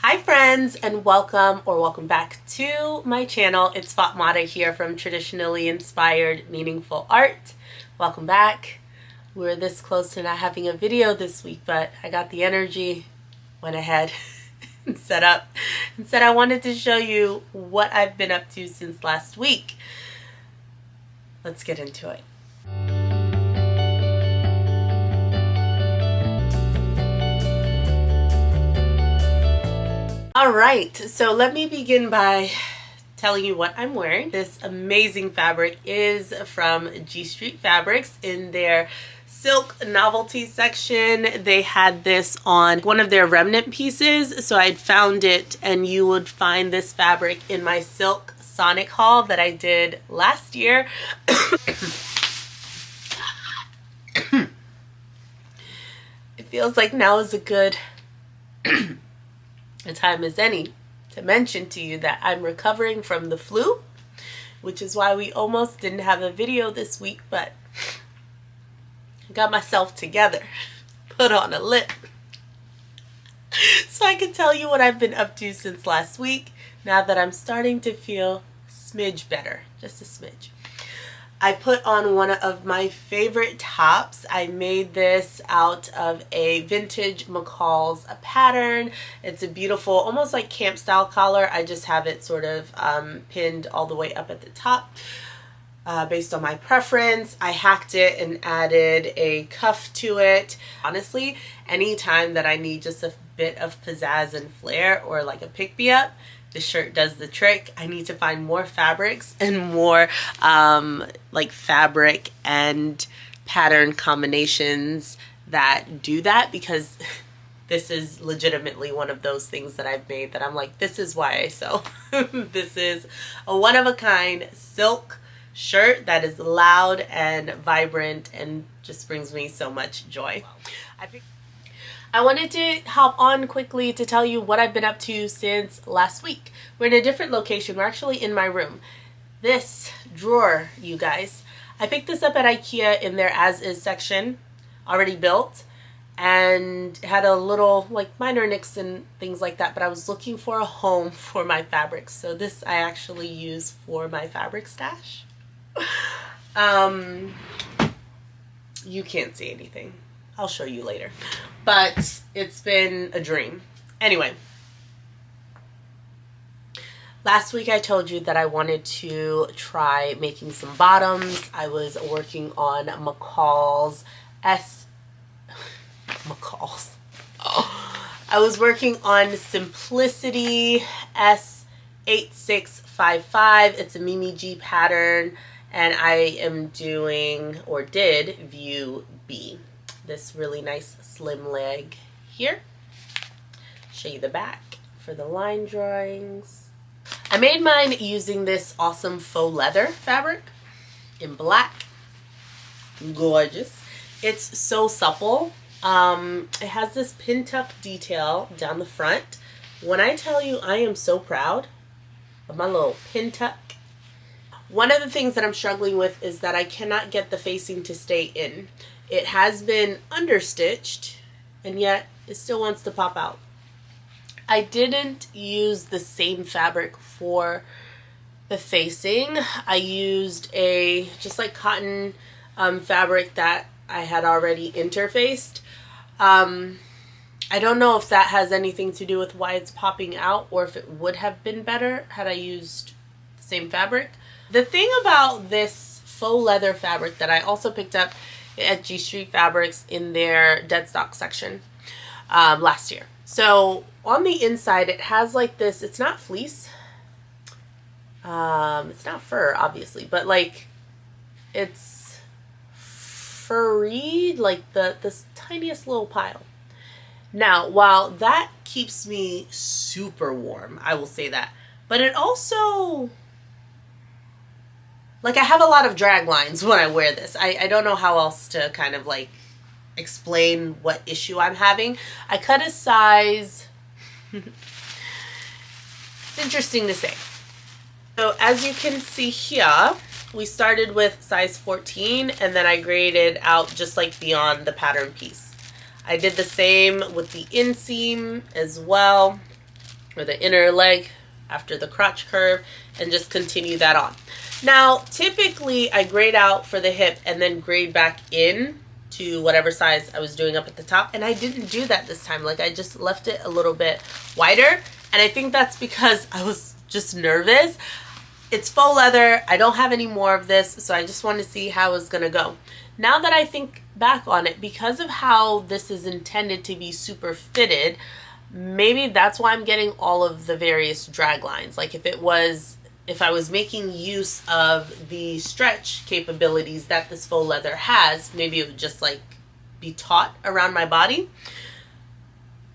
Hi friends, and welcome back to my channel. It's Fatmata here from Traditionally Inspired Meaningful Art. Welcome back. We're this close to not having a video this week, but I got the energy, went ahead and set up and said I wanted to show you what I've been up to since last week. Let's get into it. Alright, so let me begin by telling you what I'm wearing. This amazing fabric is from G Street Fabrics in their silk novelty section. They had this on one of their remnant pieces, so I'd found it, and you would find this fabric in my silk Sonic haul that I did last year. It feels like now is a good a time as any to mention to you that I'm recovering from the flu, which is why we almost didn't have a video this week, but I got myself together, put on a lip, so I can tell you what I've been up to since last week, now that I'm starting to feel a smidge better, just a smidge. I put on one of my favorite tops. I made this out of a vintage McCall's pattern. It's a beautiful, almost like camp style collar. I just have it sort of pinned all the way up at the top based on my preference. I hacked it and added a cuff to it. Honestly, anytime that I need just a bit of pizzazz and flair or like a pick-me-up, this shirt does the trick. I need to find more fabrics and more like fabric and pattern combinations that do that, because this is legitimately one of those things that I've made that I'm like, this is why I sew. This is a one-of-a-kind silk shirt that is loud and vibrant and just brings me so much joy. I wanted to hop on quickly to tell you what I've been up to since last week. We're in a different location. We're actually in my room. This drawer, you guys, I picked this up at IKEA in their as-is section, already built, and had a little like minor nicks and things like that, but I was looking for a home for my fabrics. So this I actually use for my fabric stash. You can't see anything. I'll show you later. But it's been a dream. Anyway, last week I told you that I wanted to try making some bottoms. I was working on McCall's I was working on Simplicity S8655. It's a Mimi G pattern, and I am doing, or did, view B. This really nice slim leg here. Show you the back for the line drawings. I made mine using this awesome faux leather fabric in black. Gorgeous. It's so supple. It has this pin tuck detail down the front. When I tell you I am so proud of my little pin tuck. One of the things that I'm struggling with is that I cannot get the facing to stay in. It has been understitched, and yet it still wants to pop out. I didn't use the same fabric for the facing. I used a just like cotton fabric that I had already interfaced. I don't know if that has anything to do with why it's popping out, or if it would have been better had I used the same fabric. The thing about this faux leather fabric that I also picked up at G Street Fabrics in their dead stock section last year. So on the inside it has like this, it's not fleece, it's not fur obviously, but like it's furry, like this tiniest little pile. Now while that keeps me super warm, I will say that, but it also, like, I have a lot of drag lines when I wear this. I don't know how else to kind of like explain what issue I'm having. I cut a size, it's interesting to say. So as you can see here, we started with size 14 and then I graded out just like beyond the pattern piece. I did the same with the inseam as well. or the inner leg after the crotch curve, and just continue that on. Now, typically I grade out for the hip and then grade back in to whatever size I was doing up at the top, and I didn't do that this time. Like, I just left it a little bit wider, and I think that's because I was just nervous. It's faux leather. I don't have any more of this, so I just wanted to see how it was gonna go. Now that I think back on it, because of how this is intended to be super fitted, maybe that's why I'm getting all of the various drag lines. Like, if I was making use of the stretch capabilities that this faux leather has, maybe it would just like be taut around my body.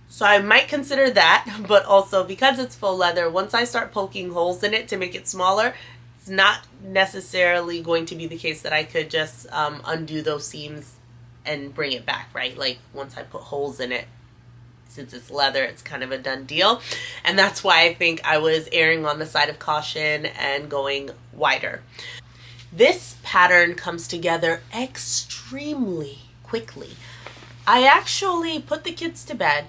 So I might consider that, but also because it's faux leather, once I start poking holes in it to make it smaller, it's not necessarily going to be the case that I could just undo those seams and bring it back, right? Like, once I put holes in it, since it's leather, it's kind of a done deal. And that's why I think I was erring on the side of caution and going wider. This pattern comes together extremely quickly. I actually put the kids to bed.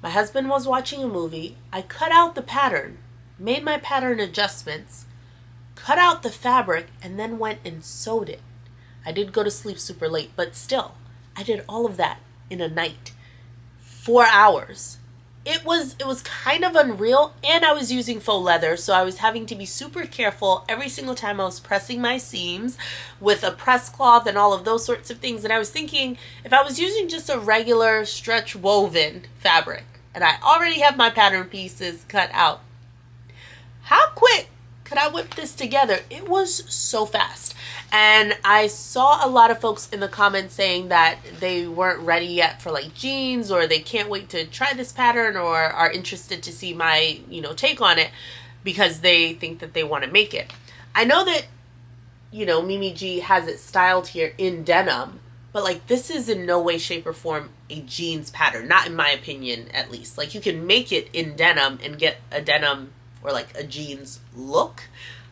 My husband was watching a movie. I cut out the pattern, made my pattern adjustments, cut out the fabric, and then went and sewed it. I did go to sleep super late, but still, I did all of that in a night. 4 hours. It was kind of unreal, and I was using faux leather, so I was having to be super careful every single time I was pressing my seams with a press cloth and all of those sorts of things. And I was thinking, if I was using just a regular stretch woven fabric, and I already have my pattern pieces cut out, how quick could I whip this together? It was so fast. And I saw a lot of folks in the comments saying that they weren't ready yet for like jeans, or they can't wait to try this pattern, or are interested to see my, take on it because they think that they want to make it. I know that, Mimi G has it styled here in denim, but like, this is in no way, shape, or form a jeans pattern. Not in my opinion, at least. Like, you can make it in denim and get a denim or like a jeans look,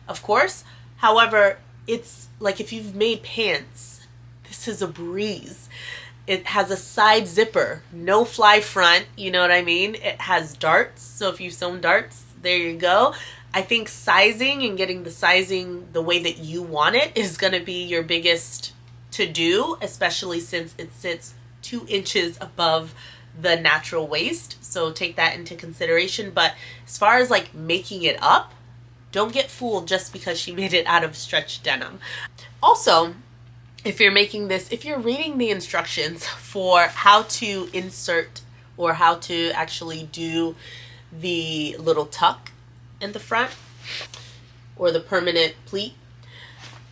of course. However, it's like, if you've made pants, this is a breeze. It has a side zipper, no fly front, you know what I mean? It has darts, so if you've sewn darts, there you go. I think sizing and getting the sizing the way that you want it is going to be your biggest to do, especially since it sits 2 inches above the natural waist, so take that into consideration. But as far as like making it up, don't get fooled just because she made it out of stretch denim. Also, if you're making this, if you're reading the instructions for how to insert or how to actually do the little tuck in the front or the permanent pleat,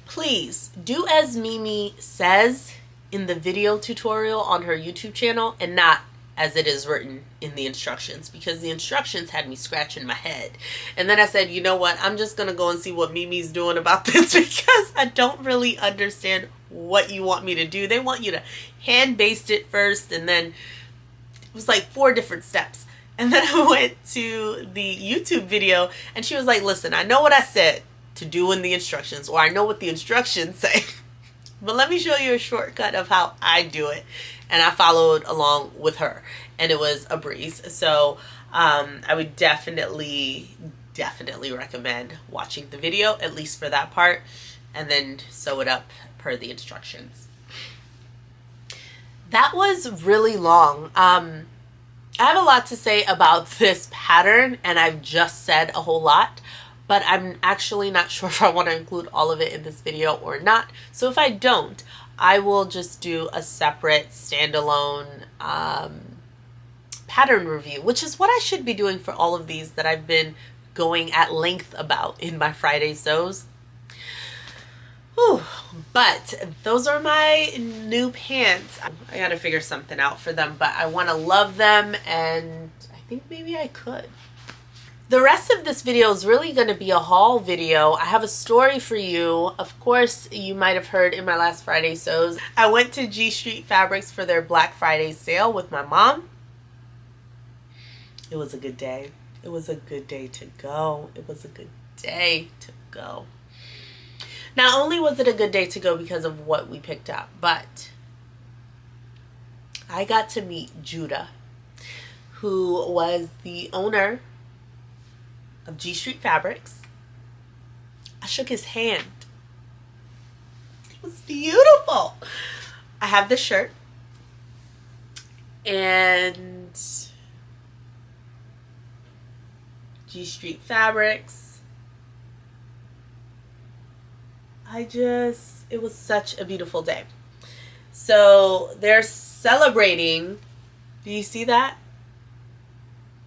please do as Mimi says in the video tutorial on her YouTube channel, and not as it is written in the instructions, because the instructions had me scratching my head. And then I said, you know what, I'm just gonna go and see what Mimi's doing about this, because I don't really understand what you want me to do. They want you to hand baste it first, and then it was like 4 different steps. And then I went to the YouTube video, and she was like, listen, I know what I said to do in the instructions, or I know what the instructions say, but let me show you a shortcut of how I do it. And I followed along with her, and it was a breeze. So I would definitely recommend watching the video, at least for that part, and then sew it up per the instructions. That was really long. I have a lot to say about this pattern, and I've just said a whole lot, but I'm actually not sure if I want to include all of it in this video or not. So if I don't, I will just do a separate standalone pattern review, which is what I should be doing for all of these that I've been going at length about in my Friday sews. Whew. But those are my new pants. I gotta figure something out for them, but I want to love them, and I think maybe I could. The rest of this video is really going to be a haul video. I have a story for you. Of course, you might have heard in my last Friday sews, I went to G Street Fabrics for their Black Friday sale with my mom. It was a good day. It was a good day to go. It was a good day to go. Not only was it a good day to go because of what we picked up, but I got to meet Judah, who was the owner of G Street Fabrics. I shook his hand. It was beautiful. I have the shirt. And G Street Fabrics. It was such a beautiful day. So they're celebrating, do you see that?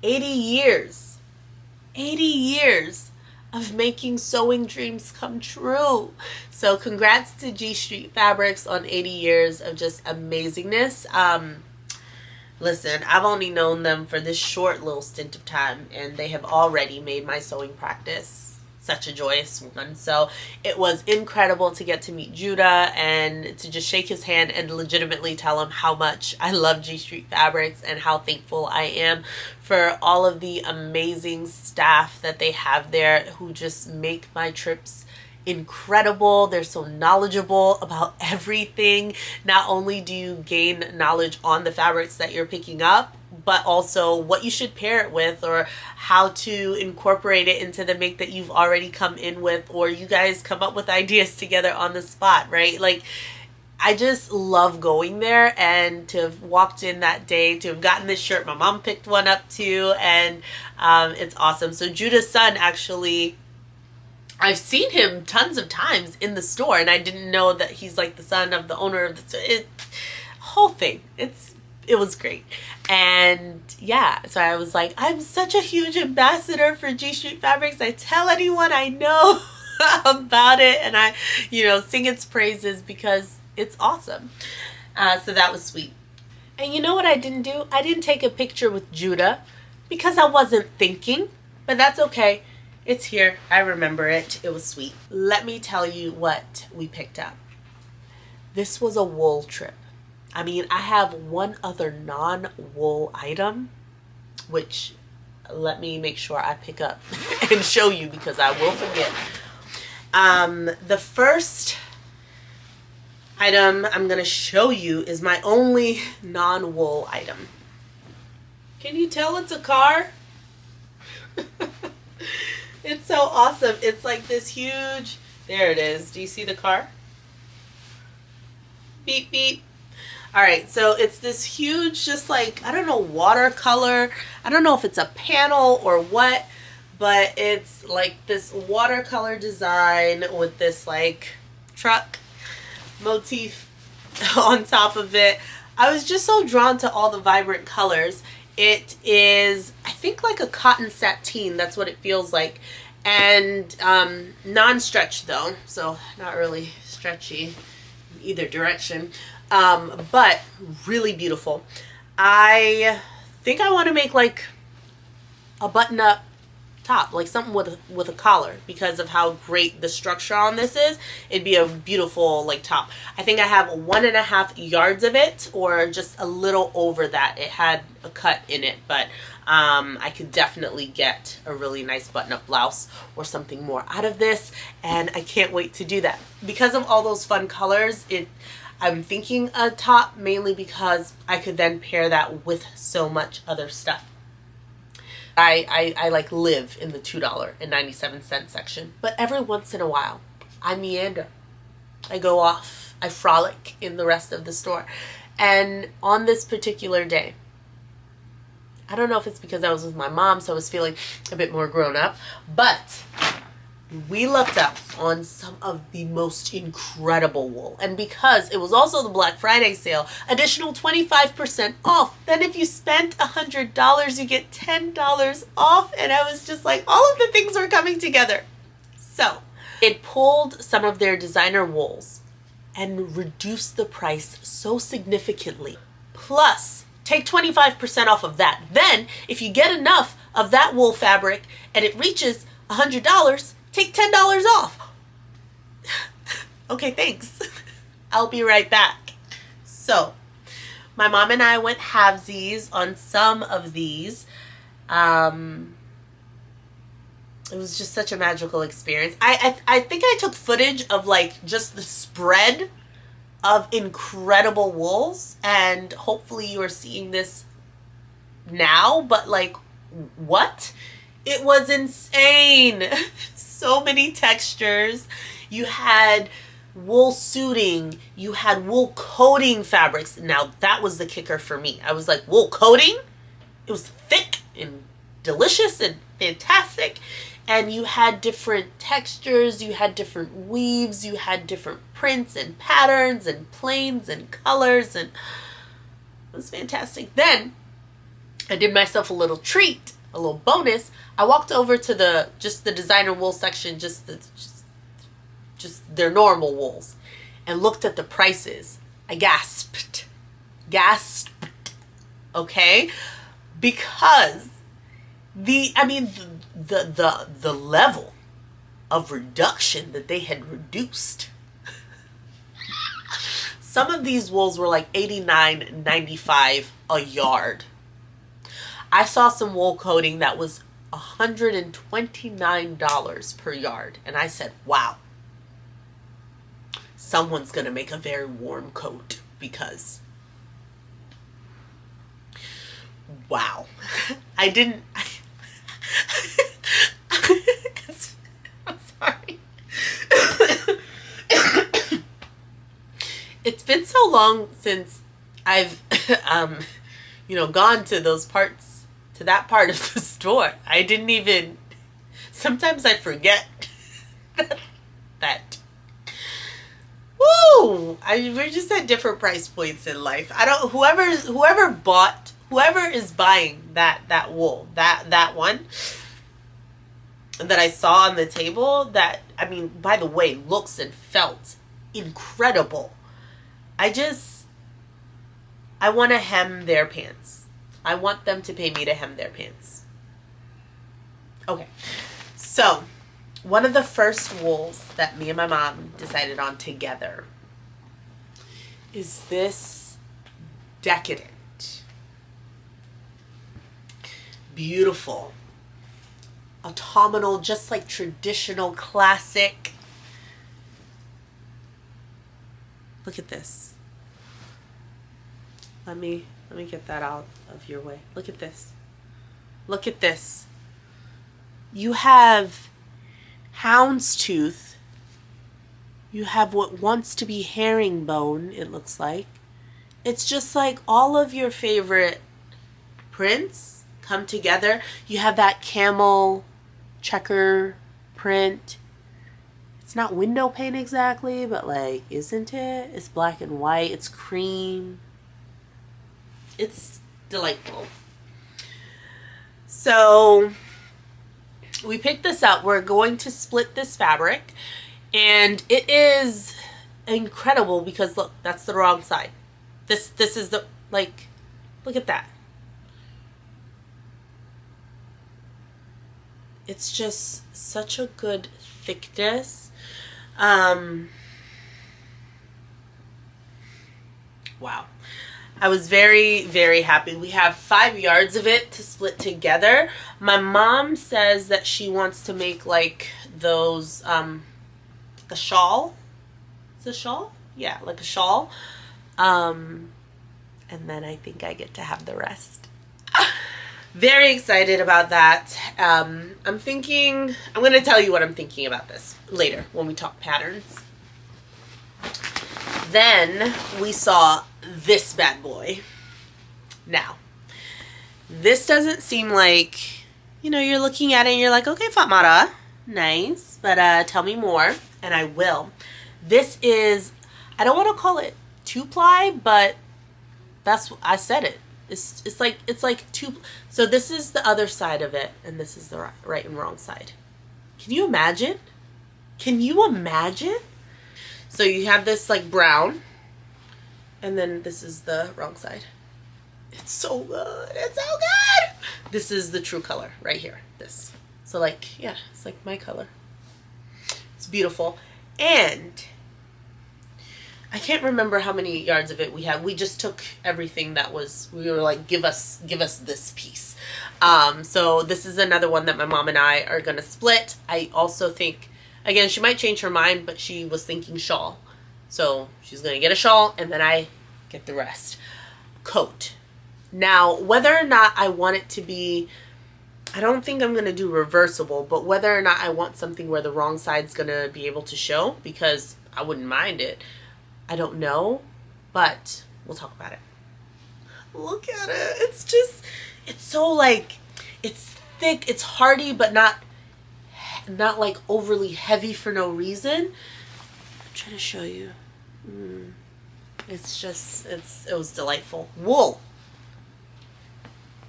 80 years. 80 years of making sewing dreams come true. So congrats to G Street Fabrics on 80 years of just amazingness. Listen, I've only known them for this short little stint of time, and they have already made my sewing practice such a joyous one. So it was incredible to get to meet Judah and to just shake his hand and legitimately tell him how much I love G Street Fabrics and how thankful I am for all of the amazing staff that they have there who just make my trips incredible. They're so knowledgeable about everything. Not only do you gain knowledge on the fabrics that you're picking up, but also what you should pair it with or how to incorporate it into the make that you've already come in with, or you guys come up with ideas together on the spot, right? Like, I just love going there, and to have walked in that day, to have gotten this shirt, my mom picked one up too, and it's awesome. So Judah's son, actually, I've seen him tons of times in the store, and I didn't know that he's like the son of the owner of the store. Whole thing. It was great. And yeah, so I was like, I'm such a huge ambassador for G Street Fabrics. I tell anyone I know about it, and I, sing its praises because it's awesome. So that was sweet. And you know what I didn't do? I didn't take a picture with Judah because I wasn't thinking, but that's okay. It's here. I remember it. It was sweet. Let me tell you what we picked up. This was a wool trip. I mean, I have one other non-wool item, which let me make sure I pick up and show you because I will forget. The first item I'm going to show you is my only non-wool item. Can you tell it's a car? It's so awesome. It's like this huge, there it is. Do you see the car? Beep, beep. All right, so it's this huge, just like, I don't know, watercolor. I don't know if it's a panel or what, but it's like this watercolor design with this like truck motif on top of it. I was just so drawn to all the vibrant colors. It is, I think, like a cotton sateen. That's what it feels like. And non-stretch though, so not really stretchy in either direction. But really beautiful. I think I want to make like a button-up top, like something with a collar, because of how great the structure on this is. It'd be a beautiful like top. I think I have 1.5 yards of it, or just a little over that. It had a cut in it, but I could definitely get a really nice button-up blouse or something more out of this, and I can't wait to do that. Because of all those fun colors, I'm thinking a top, mainly because I could then pair that with so much other stuff. I like live in the $2.97 section, but every once in a while I meander. I go off. I frolic in the rest of the store. And on this particular day, I don't know if it's because I was with my mom, so I was feeling a bit more grown up, but we looked up on some of the most incredible wool. And because it was also the Black Friday sale, additional 25% off. Then if you spent $100, you get $10 off. And I was just like, all of the things were coming together. So it pulled some of their designer wools and reduced the price so significantly. Plus, take 25% off of that. Then, if you get enough of that wool fabric and it reaches $100, take $10 off. Okay, thanks. I'll be right back. So, my mom and I went halvesies on some of these. It was just such a magical experience. I think I took footage of like just the spread of incredible wools, and hopefully you are seeing this now, but like, what? It was insane. So many textures. You had wool suiting. You had wool coating fabrics. Now that was the kicker for me. I was like, wool coating? It was thick and delicious and fantastic. And you had different textures. You had different weaves. You had different prints and patterns and planes and colors. And it was fantastic. Then I did myself a little treat. A little bonus. I walked over to the designer wool section, just their normal wools, and looked at the prices. I gasped, okay, because the level of reduction that they had reduced. Some of these wools were like $89.95 a yard. I saw some wool coating that was $129 per yard. And I said, wow, someone's going to make a very warm coat because, wow. I didn't, I'm sorry. It's been so long since I've, gone to those parts. To that part of the store. I didn't even, sometimes I forget that. Woo! We're just at different price points in life. Whoever is buying that wool, that one that I saw on the table, that, by the way, looks and felt incredible. I want to hem their pants. I want them to pay me to hem their pants. Okay, so one of the first wools that me and my mom decided on together is this decadent, beautiful, autumnal, just like traditional, classic. Look at this. Let me get that out of your way. Look at this. Look at this. You have houndstooth. You have what wants to be herringbone, it looks like. It's just like all of your favorite prints come together. You have that camel checker print. It's not window pane exactly, but like, isn't it? It's black and white. It's cream. It's delightful. So we picked this up. We're going to split this fabric, and it is incredible because look, that's the wrong side. This is the, like, look at that. It's just such a good thickness. Wow. I was very, very happy. We have 5 yards of it to split together. My mom says that she wants to make like those, a shawl. Is it a shawl? Yeah, like a shawl. And then I think I get to have the rest. Very excited about that. I'm going to tell you what I'm thinking about this later when we talk patterns. Then we saw this bad boy. Now, this doesn't seem like, you're looking at it and you're like, okay, Fatmata, nice, but tell me more, and I will. This is, I don't want to call it 2-ply, but that's, I said it. It's like 2, so this is the other side of it, and this is the right and wrong side. Can you imagine? Can you imagine? So you have this like brown, and then this is the wrong side. It's so good. It's so good. This is the true color right here. This. So like, yeah, it's like my color. It's beautiful. And I can't remember how many yards of it we had. We just took everything that was, we were like, give us this piece. So this is another one that my mom and I are going to split. I also think, again, she might change her mind, but she was thinking shawl. So she's going to get a shawl, and then I get the rest. Coat. Now, whether or not I want it to be I don't think I'm going to do reversible, but whether or not I want something where the wrong side's going to be able to show, because I wouldn't mind it, I don't know, but we'll talk about it. Look at it. It's just, it's so like, it's thick, it's hardy, but not like overly heavy for no reason. I'm trying to show you. It's just, it was delightful. Wool.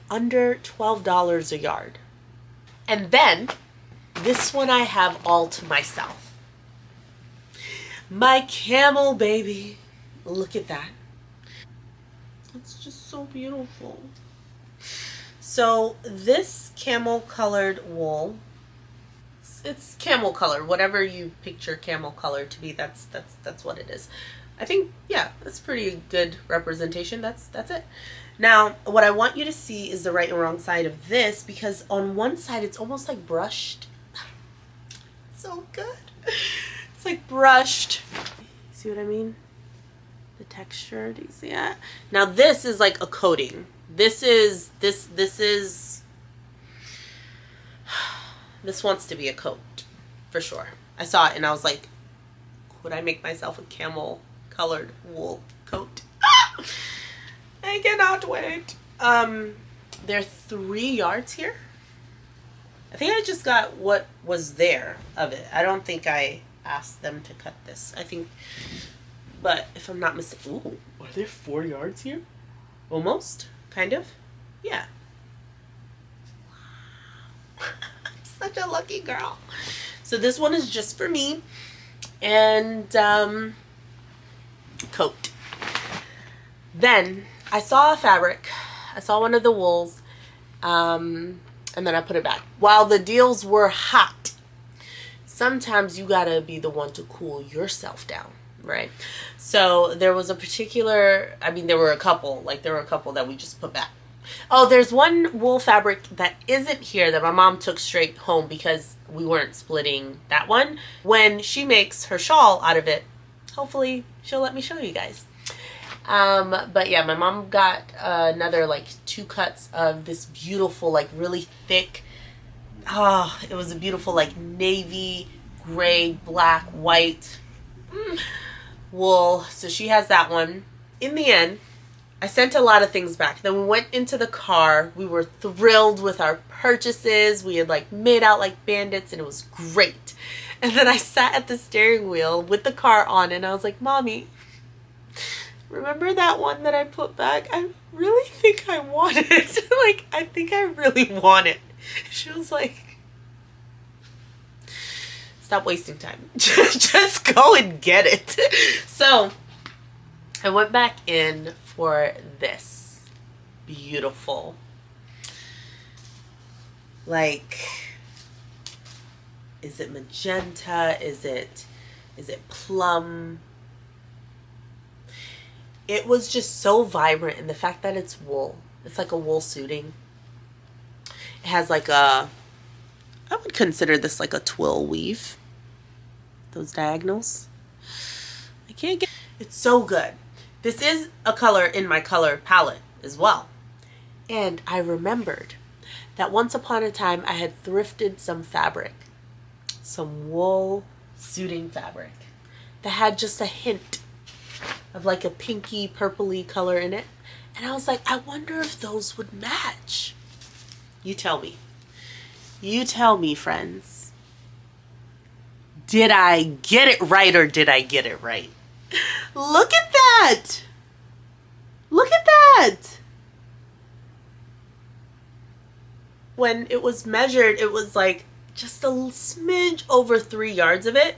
Under $12 a yard. And then, this one I have all to myself. My camel baby. Look at that. It's just so beautiful. So this camel colored wool, it's camel color, whatever you picture camel color to be, that's what it is. I think, yeah, that's pretty good representation. That's it. Now, what I want you to see is the right and wrong side of this, because on one side it's almost like brushed. So good. It's like brushed. See what I mean? The texture, do you see that? Now this is like a coating. This wants to be a coat, for sure. I saw it and I was like, would I make myself a camel colored wool coat? I cannot wait. There are 3 yards here. I think I just got what was there of it. I don't think I asked them to cut this. I think, but if I'm not mistaken, ooh, are there 4 yards here? Almost, kind of, yeah. Wow. I'm such a lucky girl. So this one is just for me, and coat. Then I saw a fabric. I saw one of the wools, and then I put it back. While the deals were hot, sometimes you gotta be the one to cool yourself down, right? So there was a particular, I mean, there were a couple that we just put back. Oh, there's one wool fabric that isn't here that my mom took straight home because we weren't splitting that one. When she makes her shawl out of it, hopefully she'll let me show you guys. But yeah, my mom got another like 2 cuts of this beautiful, like really thick, it was a beautiful like navy, gray, black, white wool. So she has that one. In the end, I sent a lot of things back. Then we went into the car. We were thrilled with our purchases. We had like made out like bandits and it was great. And then I sat at the steering wheel with the car on and I was like, Mommy, remember that one that I put back? I really think I want it. Like, I think I really want it. She was like, stop wasting time. Just go and get it. So I went back in for this beautiful, like, is it magenta? Is it plum? It was just so vibrant, and the fact that it's wool, it's like a wool suiting. It has like a, I would consider this like a twill weave. Those diagonals. I can't get, it's so good. This is a color in my color palette as well. And I remembered that once upon a time I had thrifted some fabric, some wool suiting fabric that had just a hint of like a pinky purpley color in it. And I was like, I wonder if those would match. You tell me. You tell me, friends. Did I get it right or did I get it right? Look at that. Look at that. When it was measured, it was like just a smidge over 3 yards of it.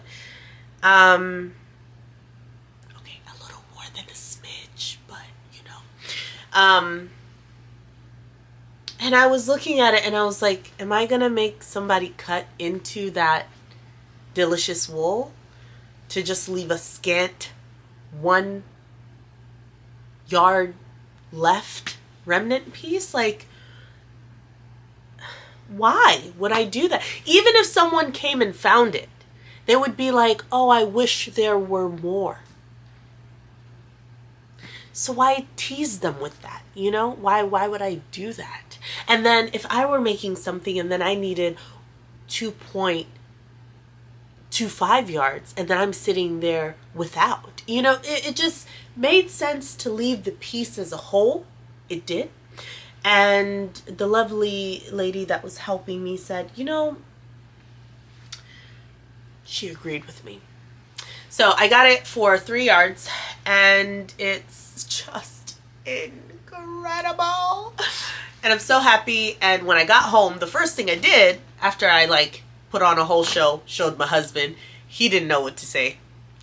Okay, a little more than a smidge, but you know. And I was looking at it and I was like, am I gonna make somebody cut into that delicious wool to just leave a scant 1 yard left remnant piece? Like, why would I do that? Even if someone came and found it, they would be like, oh, I wish there were more. So why tease them with that? You know, why would I do that? And then if I were making something and then I needed 2.25 yards and then I'm sitting there without, you know, it just made sense to leave the piece as a whole. It did. And the lovely lady that was helping me said, you know, she agreed with me. So I got it for 3 yards and it's just incredible. And I'm so happy. And when I got home, the first thing I did after I like put on a whole show, showed my husband, he didn't know what to say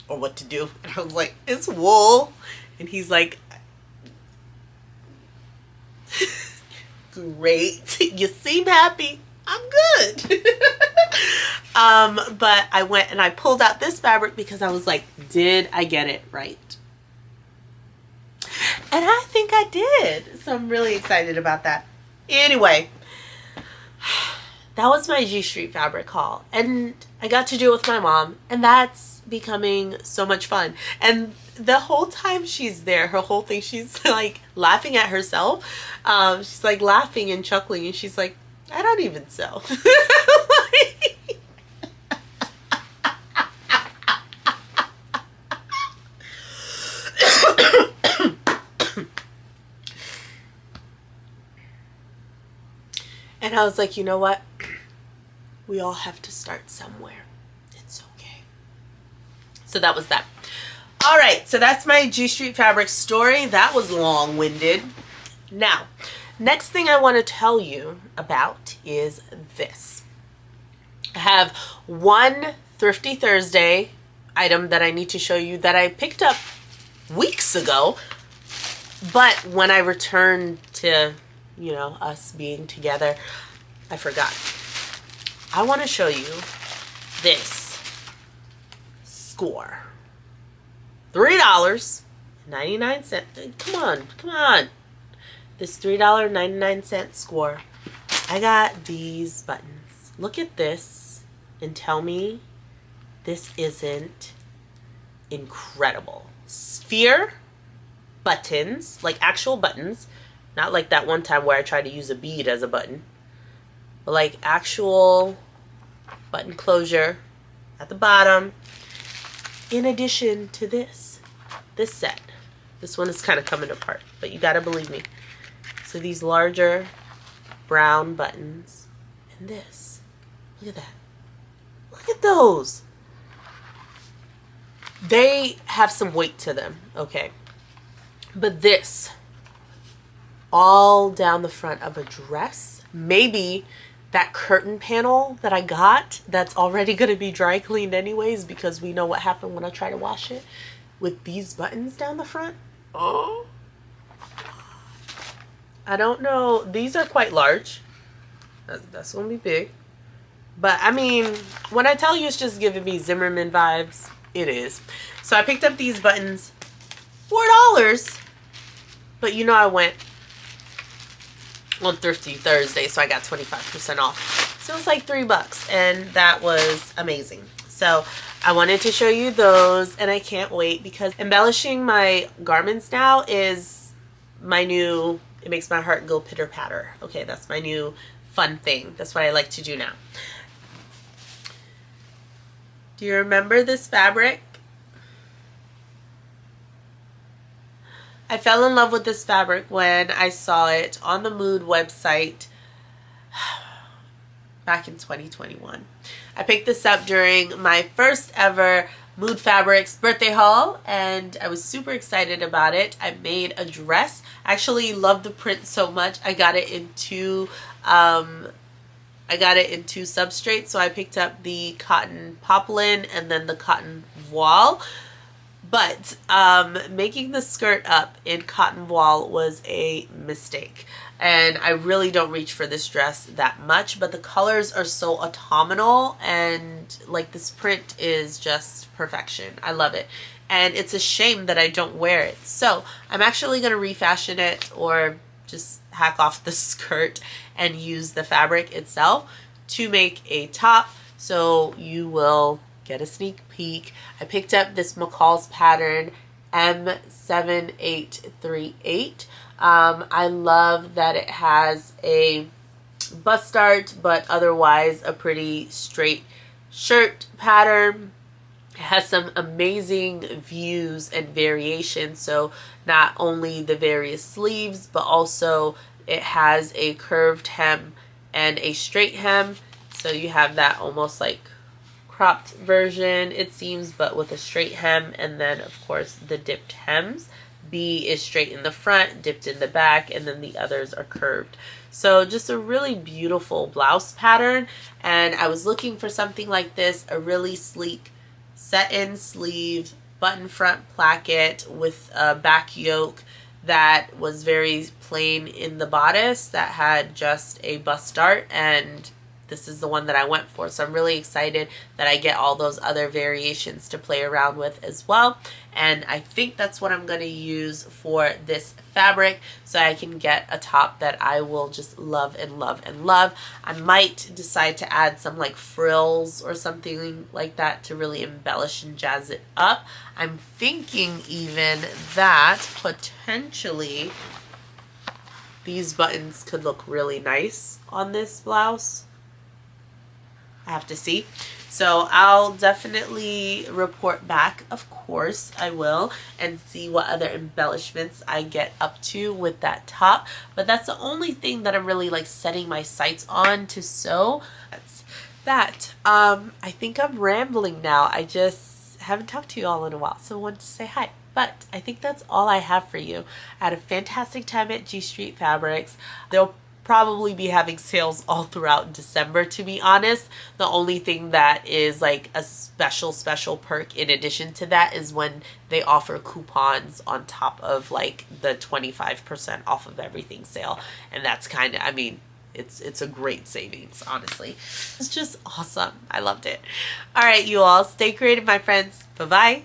or what to do. And I was like, it's wool. And he's like, great. You seem happy. I'm good. But I went and I pulled out this fabric because I was like, did I get it right? And I think I did. So I'm really excited about that. Anyway, that was my G Street fabric haul. And I got to do it with my mom. And that's becoming so much fun. And the whole time she's there, her whole thing, she's like laughing at herself. She's like laughing and chuckling. And she's like, I don't even sew. And I was like, you know what? We all have to start somewhere. It's okay. So that was that. All right. So that's my G Street fabric story. That was long-winded. Now, next thing I want to tell you about is this. I have one Thrifty Thursday item that I need to show you that I picked up weeks ago. But when I returned to, you know, us being together, I forgot. I want to show you this score. $3.99. Come on. This $3.99 score. I got these buttons. Look at this and tell me this isn't incredible. Sphere buttons, like actual buttons. Not like that one time where I tried to use a bead as a button. But like actual button closure at the bottom. In addition to this set. This one is kind of coming apart, but you gotta believe me. So these larger brown buttons. And this. Look at that. Look at those. They have some weight to them, okay? But this, all down the front of a dress, maybe that curtain panel that I got that's already going to be dry cleaned anyways because we know what happened when I try to wash it, with these buttons down the front. Oh, I don't know. These are quite large. That's going to be big. But I mean, when I tell you it's just giving me Zimmerman vibes, it is. So I picked up these buttons, $4. But you know I went on Thrifty Thursday, so I got 25% off. So it was like $3, and that was amazing. So I wanted to show you those, and I can't wait because embellishing my garments now is my new, it makes my heart go pitter patter. Okay, that's my new fun thing. That's what I like to do now. Do you remember this fabric? I fell in love with this fabric when I saw it on the Mood website back in 2021. I picked this up during my first ever Mood Fabrics birthday haul, and I was super excited about it. I made a dress. I actually love the print so much. I got it in two substrates. So I picked up the cotton poplin and then the cotton voile. But making the skirt up in cotton voile was a mistake. And I really don't reach for this dress that much. But the colors are so autumnal. And like this print is just perfection. I love it. And it's a shame that I don't wear it. So I'm actually going to refashion it or just hack off the skirt and use the fabric itself to make a top. So you will get a sneak peek. I picked up this McCall's pattern M7838. I love that it has a bust dart, but otherwise a pretty straight shirt pattern. It has some amazing views and variations. So not only the various sleeves, but also it has a curved hem and a straight hem. So you have that almost like cropped version, it seems, but with a straight hem, and then of course the dipped hems. B is straight in the front, dipped in the back, and then the others are curved. So just a really beautiful blouse pattern, and I was looking for something like this, a really sleek set-in sleeve, button front placket with a back yoke that was very plain in the bodice, that had just a bust dart, and this is the one that I went for. So I'm really excited that I get all those other variations to play around with as well. And I think that's what I'm going to use for this fabric, so I can get a top that I will just love and love and love. I might decide to add some like frills or something like that to really embellish and jazz it up. I'm thinking even that potentially these buttons could look really nice on this blouse. I have to see. So I'll definitely report back, of course I will, and see what other embellishments I get up to with that top. But that's the only thing that I'm really like setting my sights on to sew. That's that. I think I'm rambling now. I just haven't talked to you all in a while, so I wanted to say hi. But I think that's all I have for you. I had a fantastic time at G Street Fabrics. They'll probably be having sales all throughout December, to be honest. The only thing that is like a special perk in addition to that is when they offer coupons on top of like the 25% off of everything sale. And that's kind of, I mean, it's a great savings, honestly. It's just awesome. I loved it. All right, you all, stay creative, my friends. Bye-bye.